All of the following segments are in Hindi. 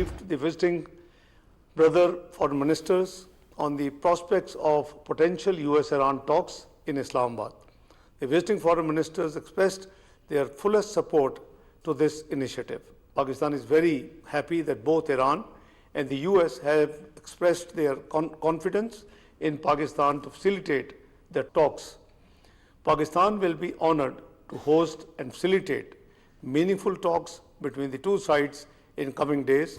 briefed the visiting brother foreign ministers on the prospects of potential US-Iran talks in Islamabad. The visiting foreign ministers expressed their fullest support to this initiative. Pakistan is very happy that both Iran and the US have expressed their confidence in Pakistan to facilitate the talks. Pakistan will be honored to host and facilitate meaningful talks between the two sides in coming days.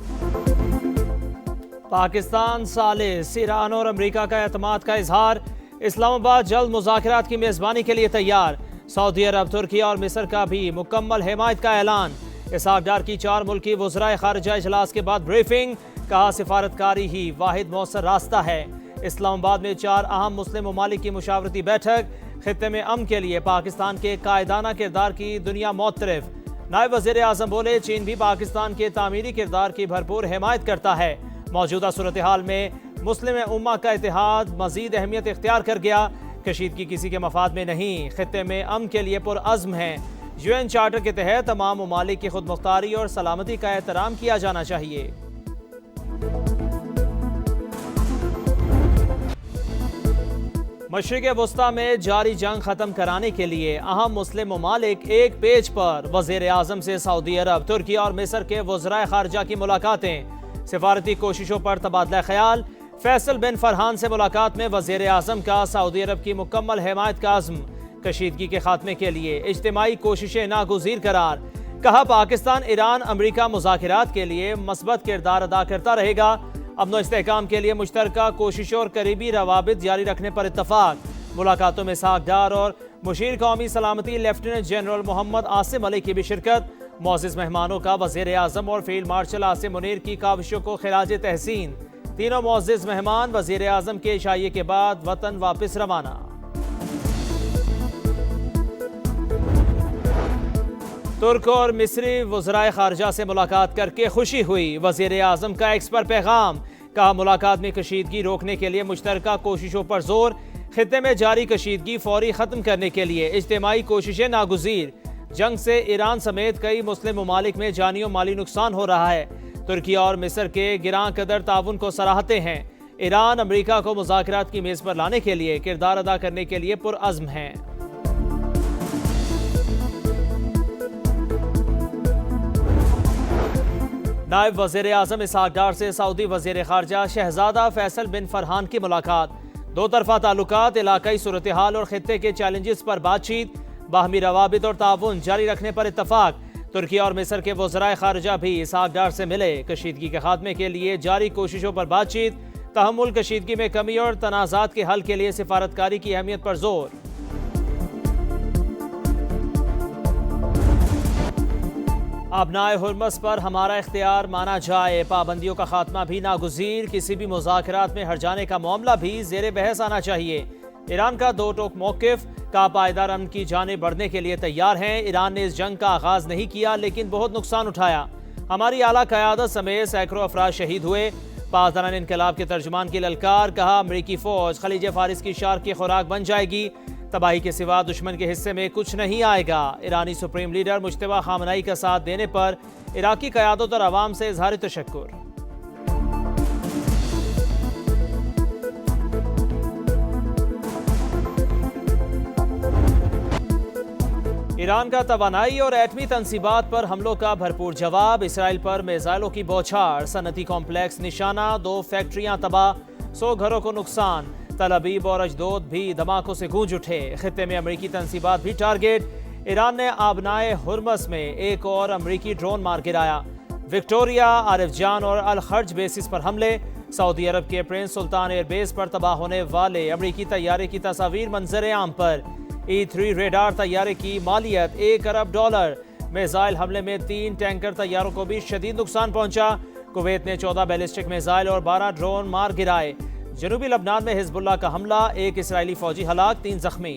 Pakistan सालिस, ईरान और अमेरिका का एतमाद का इजहार। इस्लामाबाद जल्द मुज़ाकरात की मेज़बानी के लिए तैयार। सऊदी अरब, तुर्की और मिस्र का भी मुकम्मल हिमायत का ऐलान। इसहाक डार की 4 मुल्की वज़राए ख़ारिजा इजलास के बाद ब्रीफिंग, कहा सिफारतकारी ही वाहिद मौसर रास्ता है। इस्लामाबाद में 4 अहम मुस्लिम ममालिक की मुशावरती बैठक। खित्ते में अमन के लिए पाकिस्तान के कायदाना किरदार की दुनिया मोतरफ। नायब वज़ीर आज़म बोले, चीन भी पाकिस्तान के तामीरी किरदार की भरपूर हिमायत करता है। मौजूदा सूरत हाल में मुस्लिम उम्मा का इत्तेहाद मज़ीद अहमियत इख्तियार कर गया। कशीदगी किसी के मफाद में नहीं, खित्ते में अमन के लिए पुरअज़्म है। UN चार्टर के तहत तमाम ममालिक की खुद मुख्तारी और सलामती का एहतराम किया जाना चाहिए। मशरिक़ वस्ता में जारी जंग ख़त्म कराने के लिए अहम मुस्लिम ममालिक एक पेज पर। वज़ीर आज़म से सऊदी अरब, तुर्की और मिस्र के वज़राए ख़ारिजा की मुलाकातें। सिफारती कोशिशों पर तबादला ख्याल। फैसल बिन फरहान से मुलाकात में वज़ीर आज़म का सऊदी अरब की मुकम्मल हिमायत का अज़्म। कशीदगी के खात्मे के लिए इज्तिमाई कोशिशें नागुज़ीर करार। कहा, पाकिस्तान, ईरान, अमरीका मुज़ाकरात के लिए मस्बत किरदार अदा करता रहेगा। अमन व इस्तेहकाम के लिए मुश्तरका कोशिशों और करीबी रवाबित जारी रखने पर इत्तफाक। मुलाकातों में इसहाक डार और मुशीर कौमी सलामती लेफ्टिनेंट जनरल मोहम्मद आसिम अली की भी शिरकत। मोअज़्ज़िज़ मेहमानों का वज़ीर आज़म और फील्ड मार्शल आसिम मुनीर की काविशों को खिराज तहसीन। तीनों मोअज़्ज़िज़ मेहमान वज़ीर आज़म के इशाइये के बाद वतन वापस रवाना। तुर्क और मिस्री वज़राए ख़ारिजा से मुलाकात करके खुशी हुई। वज़ीर आज़म का एक्स पर पैगाम। कहा, मुलाकात में कशीदगी रोकने के लिए मुश्तरका कोशिशों पर जोर। खित्ते में जारी कशीदगी फौरी ख़त्म करने के लिए इज्तिमाई कोशिशें नागुज़ीर। जंग से ईरान समेत कई मुस्लिम ममालिक में जानी और माली नुकसान हो रहा है। तुर्की और मिस्र के गिरां कदर ताउन को सराहते हैं। ईरान अमेरिका को मुज़ाकरात की मेज़ पर लाने के लिए किरदार अदा करने के लिए पुरअज़्म हैं। नायब वज़ीर आज़म इसहाक डार से सऊदी वज़ीर ख़ारिजा शहज़ादा फैसल बिन फरहान की मुलाकात। दो तरफ़ा ताल्लुकात, इलाकाई सूरत हाल और खित्ते के चैलेंजेस पर बातचीत। बाहमी रवाबित और ताउन जारी रखने पर इत्तफाक। तुर्की और मिस्र के वज़राए ख़ारिजा भी इसहाक डार से मिले। कशीदगी के खात्मे के लिए जारी कोशिशों पर बातचीत। तहम्मुल कशीदगी में कमी और तनाज़ात के हल के लिए सिफारतकारी की अहमियत पर जोर। अबनाए हुर्मस पर हमारा इख्तियार माना जाए। पाबंदियों का खात्मा भी नागुज़ीर। किसी भी मुज़ाकरात में हट जाने का मामला भी ज़ेरे बहस आना चाहिए। ईरान का दो टोक मौक़िफ़। का पायदार अमन की जानिब बढ़ने के लिए तैयार हैं। ईरान ने इस जंग का आगाज़ नहीं किया, लेकिन बहुत नुकसान उठाया। हमारी आला क़यादत समेत सैकड़ों अफराद शहीद हुए। पासदारान इनकलाब के तर्जुमान की ललकार। कहा, अमरीकी फ़ौज खलीज फ़ारिस की शार्क की खुराक बन जाएगी। तबाही के सिवा दुश्मन के हिस्से में कुछ नहीं आएगा। ईरानी सुप्रीम लीडर मुज्तबा खामनई का साथ देने पर इराकी क़यादत और अवाम से इज़हार तशक्कुर। ईरान का तवानाई और एटमी तनसीबात पर हमलों का भरपूर जवाब। इसराइल पर मिसाइलों की बौछार। सनती कॉम्प्लेक्स निशाना, 2 फैक्ट्रियां तबाह, 100 घरों को नुकसान। तल अबीब और अजदोद भी धमाकों से गूंज उठे। खित्ते में अमरीकी तनसीबात भी टारगेट। ईरान ने आबनाए हुर्मस में एक और अमरीकी ड्रोन मार गिराया। विक्टोरिया, आरिफ जान और अल खर्ज बेसिस पर हमले। सऊदी अरब के प्रिंस सुल्तान एयरबेस पर तबाह होने वाले अमरीकी तैयारे की तस्वीर मंजर आम पर। E-3 रेडार तैयारे की मालियत $1 अरब। मिसाइल हमले में 3 टैंकर तैयारों को भी शदीद नुकसान पहुंचा। कुवैत ने 14 बैलिस्टिक मिसाइल और 12 ड्रोन मार गिराए। जनूबी लबनान में हिजबुल्लाह का हमला, 1 इसराइली फौजी हलाक, 3 जख्मी।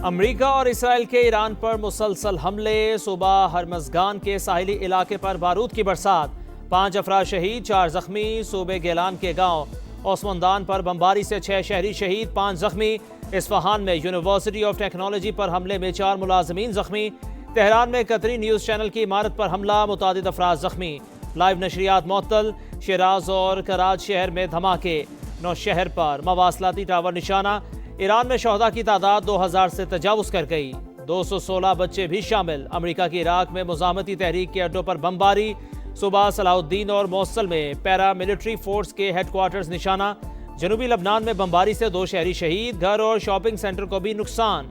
अमरीका और इसराइल के ईरान पर मुसलसल हमले। सुबह हरमज़गान के साहिली इलाके पर बारूद की बरसात। 5 अफराद शहीद, 4 जख्मी। सूबे गेलान के गांव ओस्मानदान पर बमबारी से 6 शहरी शहीद, 5 जख्मी। इस्फहान में यूनिवर्सिटी ऑफ टेक्नोलॉजी पर हमले में 4 मुलाजमीन जख्मी। तेहरान में कतरी न्यूज़ चैनल की इमारत पर हमला, मुतादिद अफराद जख्मी। लाइव नशरियात मुअत्तल। शिराज और कराच शहर में धमाके, 9 शहर पर मवासलाती टावर निशाना। ईरान में शहदा की तादाद 2000 से तजावुज कर गई, 216 बच्चे भी शामिल। अमेरिका की इराक में मुजामती तहरीक के अड्डों पर बमबारी। सुबह सलाहुद्दीन और मौसल में पैरा मिलिट्री फोर्स के हेडक्वार्टर्स निशाना। जनूबी लबनान में बमबारी से 2 शहरी शहीद, घर और शॉपिंग सेंटर को भी नुकसान।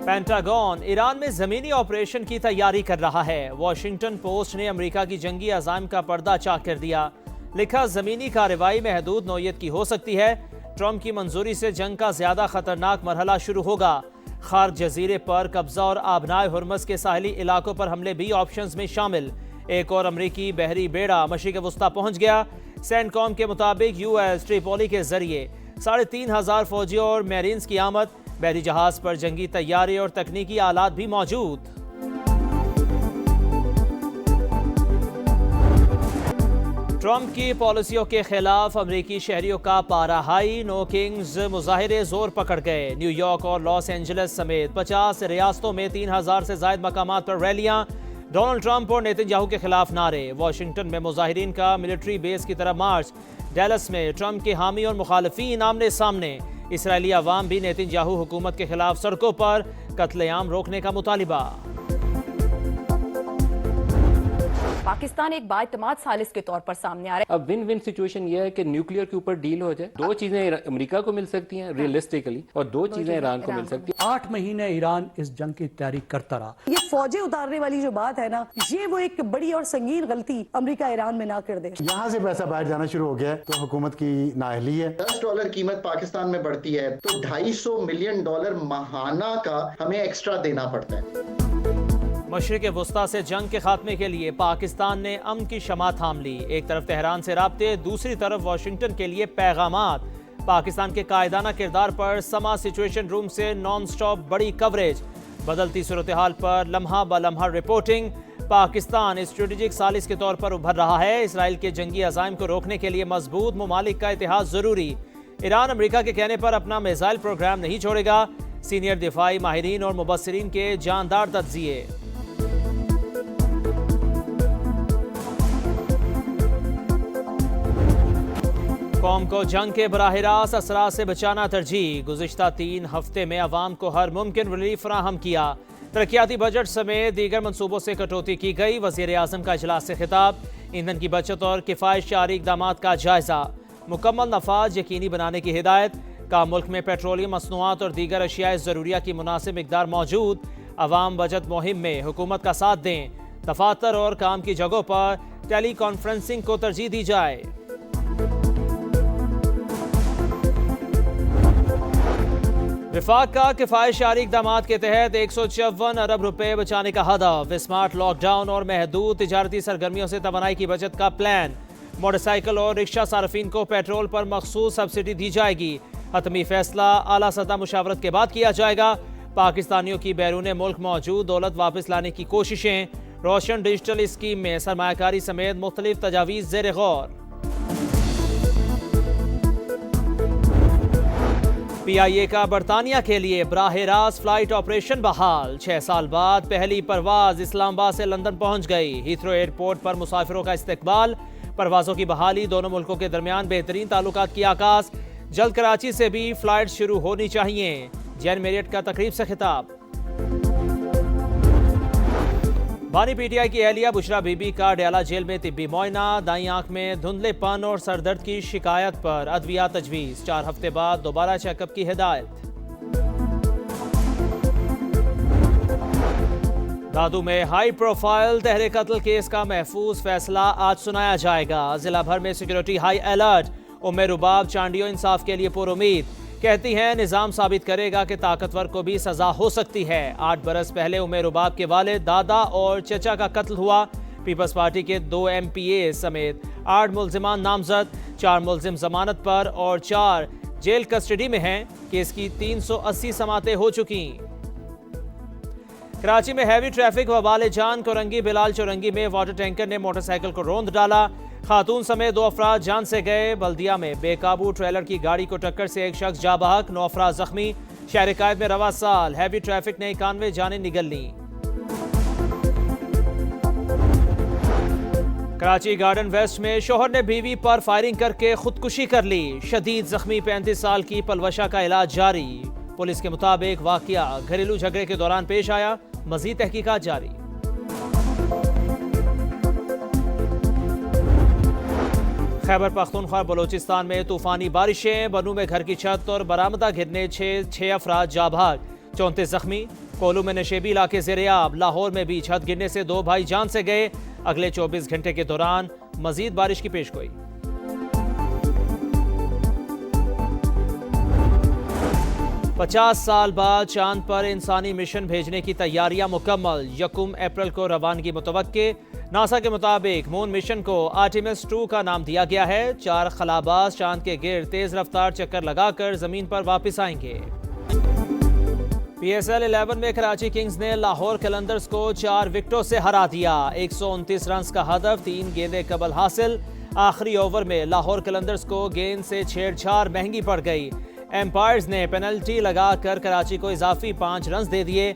पेंटागन ईरान में जमीनी ऑपरेशन की तैयारी कर रहा है। वॉशिंगटन पोस्ट ने अमेरिका की जंगी अज़ाइम का पर्दा चाक कर दिया। लिखा, जमीनी कार्रवाई महदूद नौयत की हो सकती है। ट्रंप की मंजूरी से जंग का ज्यादा खतरनाक मरहला शुरू होगा। खार्क जजीरे पर कब्जा और आबनाए हुर्मस के साहली इलाकों पर हमले भी ऑप्शंस में शामिल। एक और अमरीकी बहरी बेड़ा मशरिक वस्ता पहुंच गया। सेंटकॉम के मुताबिक यूएस ट्रिपोली के जरिए 3500 फौजियों और मैरीन्स की आमद। बहरी जहाज पर जंगी तैयारी और तकनीकी आलात भी मौजूद। ट्रंप की पॉलिसियों के खिलाफ अमरीकी शहरियों का पारा हाई। नो किंग्स मुजाहिरे जोर पकड़ गए। न्यूयॉर्क और लॉस एंजलिस समेत 50 रियासतों में 3000 से ज्यादा मकामात पर रैलियां। डोनाल्ड ट्रंप और नेतन्याहू के खिलाफ नारे। वॉशिंगटन में मुजाहिरीन का मिलिट्री बेस की तरफ मार्च। डैलस में ट्रंप के हामी और मुखालफीन आमने सामने। इसराइली अवाम भी नेतन्याहू हुकूमत के खिलाफ सड़कों पर। कत्लेआम रोकने का मुतालिबा। पाकिस्तान एक बाइतमाद सालिस के तौर पर सामने आ रहा है। अब विन विन सिचुएशन ये है कि न्यूक्लियर के ऊपर डील हो जाए। 2 चीजें अमेरिका को मिल सकती हैं रियलिस्टिकली, और 2 चीजें ईरान को मिल सकती हैं। 8 महीने ईरान इस जंग की तैयारी करता रहा। ये फौजें उतारने वाली जो बात है ना, ये वो एक बड़ी और संगीन गलती अमेरिका ईरान में ना कर दे। यहाँ से पैसा बाहर जाना शुरू हो गया है तो हुकूमत की नाअहली है। $10 कीमत पाकिस्तान में बढ़ती है तो $250 मिलियन माहाना का हमें एक्स्ट्रा देना पड़ता है। मशरिक वस्ता से जंग के खात्मे के लिए पाकिस्तान ने अमन की शमा थाम ली। एक तरफ तेहरान से राब्ते, दूसरी तरफ वाशिंगटन के लिए पैगामात। पाकिस्तान के कायदाना किरदार पर समा सिचुएशन रूम से नॉन स्टॉप बड़ी कवरेज। बदलती सूरत हाल पर लम्हा ब लम्हा रिपोर्टिंग। पाकिस्तान स्ट्रेटेजिक सालिस के तौर पर उभर रहा है। इसराइल के जंगी अज़ाइम को रोकने के लिए मजबूत मुमालिक का इतिहाद जरूरी। ईरान अमेरिका के कहने पर अपना मिसाइल प्रोग्राम नहीं छोड़ेगा। सीनियर दिफाई माहिरीन और मुबस्सिरीन के जानदार तज्जिए। कौम को जंग के बराह रास्त असरा से बचाना तरजीह। गुज़िश्ता 3 हफ्ते में अवाम को हर मुमकिन रिलीफ फराहम किया। तरक्याती बजट समेत दीगर मनसूबों से कटौती की गई। वज़ीर आज़म का इजलास से खिताब। ईंधन की बचत और किफ़ायतशारी इक़दामात का जायजा। मुकम्मल नफाज यकीनी बनाने की हिदायत। का मुल्क में पेट्रोलियम मसनूआत और दीगर अशियाए ज़रूरिया की मुनासिब मिक़दार मौजूद। अवाम बचत मुहिम में हुकूमत का साथ दें। दफातर और काम की जगहों पर टेली कॉन्फ्रेंसिंग को तरजीह दी जाए। विफाक का किफ़ायतशारी इक़दामात के तहत 154 अरब रुपए बचाने का हदफ। स्मार्ट लॉकडाउन और महदूद तिजारती सरगर्मियों से तवानाई की बचत का प्लान। मोटरसाइकिल और रिक्शा सार्फिन को पेट्रोल पर मखसूस सब्सिडी दी जाएगी। हतमी फैसला आला सतह मुशावरत के बाद किया जाएगा। पाकिस्तानियों की बैरून मुल्क मौजूद दौलत वापस लाने की कोशिशें। रोशन डिजिटल स्कीम में सरमायाकारी समेत मुख्तलिफ तजावीज़ ज़ेर गौर। PIA का बरतानिया के लिए बराह रास्त फ्लाइट ऑपरेशन बहाल। 6 साल बाद पहली परवाज इस्लामाबाद से लंदन पहुंच गई। हीथ्रो एयरपोर्ट पर मुसाफिरों का इस्तकबाल। परवाजों की बहाली, दोनों मुल्कों के दरमियान बेहतरीन ताल्लुकात की आगाज। जल्द कराची से भी फ्लाइट शुरू होनी चाहिए। जैन मेरियट का तकरीब से खिताब। बानी PTI की एहलिया बुशरा बीबी का डयाला जेल में तिब्बी मुआयना। दाई आंख में धुंधलेपन और सरदर्द की शिकायत पर अद्विया तजवीज़। 4 हफ्ते बाद दोबारा चेकअप की हिदायत। दादू में हाई प्रोफाइल तहरे कत्ल केस का महफूज फैसला आज सुनाया जाएगा। जिला भर में सिक्योरिटी हाई अलर्ट। उम्मे रुबाब चांडियो इंसाफ के लिए पुरुमीद। कहती हैं निजाम साबित करेगा कि ताकतवर को भी सजा हो सकती है। 8 बरस पहले उम्मे रुबाब के वालिद, दादा और चचा का कत्ल हुआ। पीपल्स पार्टी के 2 MPA समेत 8 मुल्जिमान नामजद। 4 मुल्जिम जमानत पर और 4 जेल कस्टडी में हैं। केस की 380 समातें हो चुकी। कराची में हैवी ट्रैफिक वबाल जान कोरंगी बिलाल चौरंगी में वाटर टैंकर ने मोटरसाइकिल को रौंद डाला। खातून समेत 2 अफराद जान से गए। बल्दिया में बेकाबू ट्रेलर की गाड़ी को टक्कर से एक शख्स जा बहक, 9 अफराद जख्मी। शहर कायद में रवा साल हैवी ट्रैफिक ने 91 जानें निगल ली। कराची गार्डन वेस्ट में शोहर ने बीवी पर फायरिंग करके खुदकुशी कर ली। शदीद जख्मी 35 साल की पलवशा का इलाज जारी। पुलिस के मुताबिक वाकया घरेलू झगड़े के दौरान पेश आया। मजीद तहकीकात जारी। खैबर पख्तूनख्वा बलोचिस्तान में तूफानी बारिशें, बनू में घर की छत और बरामदा गिरने 6 अफराद जा भाग, 34 जख्मी। कोलू में नशेबी इलाके ज़ेरे-आब। लाहौर में भी छत गिरने से 2 भाई जान से गए। अगले 24 घंटे के दौरान मजीद बारिश की पेशगोई। पचास साल बाद चांद पर इंसानी मिशन भेजने की तैयारियां मुकम्मल। 1 अप्रैल को रवानगी मुतवक्के। नासा के मुताबिक मून मिशन को आर्टेमिस 2 का नाम दिया गया है। 4 खलाबाज चांद के गिर्द तेज रफ्तार चक्कर लगाकर जमीन पर वापस आएंगे। PSL 11 में कराची किंग्स ने लाहौर कलंदर्स को 4 विकेटों से हरा दिया। 129 रन का हदफ, 3 गेंदें कबल हासिल। आखिरी ओवर में लाहौर कलंदर्स को गेंद से छेड़छाड़ महंगी पड़ गई। एम्पायर्स ने पेनल्टी लगाकर कराची को इजाफी 5 रन दे दिए।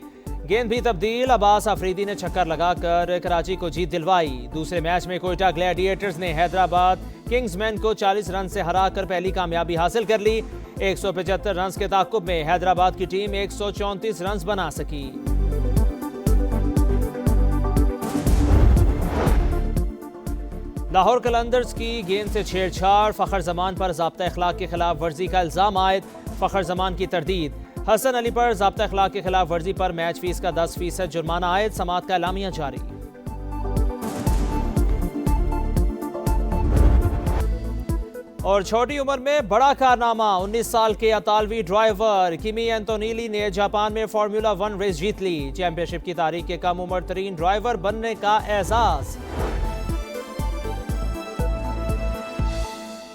गेंद भी तब्दील। अब्बास आफरीदी ने छक्कर लगाकर कराची को जीत दिलवाई। दूसरे मैच में कोयटा ग्लैडिएटर्स ने हैदराबाद किंग्समैन को 40 रन से हराकर पहली कामयाबी हासिल कर ली। 175 रन के ताकुब में हैदराबाद की टीम 134 रन बना सकी। लाहौर कलंदर्स की गेंद से छेड़छाड़, फखर जमान पर ज़ाब्ता अखलाक की खिलाफ वर्जी का इल्जाम आयद। फखर जमान की तरदीद। हसन अली पर ज़ाब्ता अखलाक की खिलाफ वर्जी पर मैच फीस का 10% जुर्माना आयद। समात का एलामिया जारी। और छोटी उम्र में बड़ा कारनामा, 19 साल के अतालवी ड्राइवर किमी एंटोनीली ने जापान में फार्मूला 1 रेस जीत ली। चैंपियनशिप की तारीख के कम उम्र तरीन ड्राइवर बनने का एजाज।